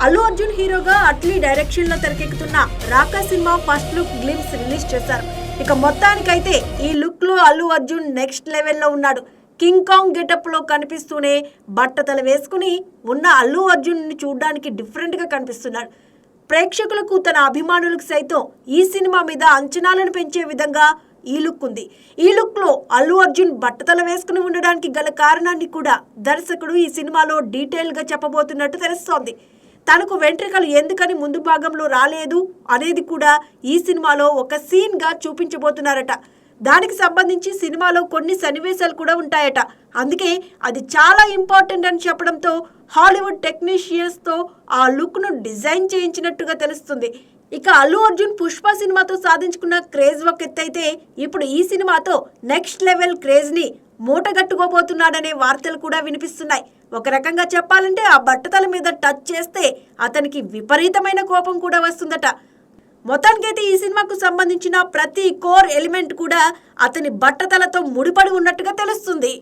అల్లు అర్జున్ హీరోగా అట్లీ డైరెక్షన్ లో తెరకెక్కుతున్న రాకా సినిమా ఫస్ట్ లుక్ గ్లింప్స్ రిలీజ్ చేశారు. ఇక మొత్తానికైతే ఈ లుక్ లో అల్లు అర్జున్ నెక్స్ట్ లెవెల్లో ఉన్నాడు. కింగ్ కాంగ్ గెటప్ లో కనిపిస్తూనే బట్టతల వేసుకుని ఉన్న అల్లు అర్జున్ ని చూడడానికి డిఫరెంట్ గా కనిపిస్తున్నాడు. ప్రేక్షకులకు తన అభిమానులకు సైతం ఈ సినిమా మీద అంచనాలను పెంచే విధంగా ఈ లుక్ ఉంది. ఈ లుక్ లో అల్లు అర్జున్ బట్టతల వేసుకుని ఉండడానికి గల కారణాన్ని కూడా దర్శకుడు ఈ సినిమాలో డీటెయిల్ గా చెప్పబోతున్నట్టు తెలుస్తోంది. తనకు వెంట్రుకలు ఎందుకని ముందు భాగంలో రాలేదు అనేది కూడా ఈ సినిమాలో ఒక సీన్ గా చూపించబోతున్నారట. దానికి సంబంధించి సినిమాలో కొన్ని సన్నివేశాలు కూడా ఉంటాయట. అందుకే అది చాలా ఇంపార్టెంట్ అని చెప్పడంతో హాలీవుడ్ టెక్నీషియన్స్ తో ఆ లుక్ ను డిజైన్ చేయించినట్టుగా తెలుస్తుంది. ఇక అల్లు అర్జున్ పుష్ప సినిమాతో సాధించుకున్న క్రేజ్ ఒక ఎత్తైతే ఇప్పుడు ఈ సినిమాతో నెక్స్ట్ లెవెల్ క్రేజ్ ని మూటగట్టుకోబోతున్నాడనే వార్తలు కూడా వినిపిస్తున్నాయి. ఒక రకంగా చెప్పాలంటే ఆ బట్టతల మీద టచ్ చేస్తే అతనికి విపరీతమైన కోపం కూడా వస్తుందట. మొత్తానికైతే ఈ సినిమాకు సంబంధించిన ప్రతి కోర్ ఎలిమెంట్ కూడా అతని బట్టతలతో ముడిపడి ఉన్నట్టుగా తెలుస్తుంది.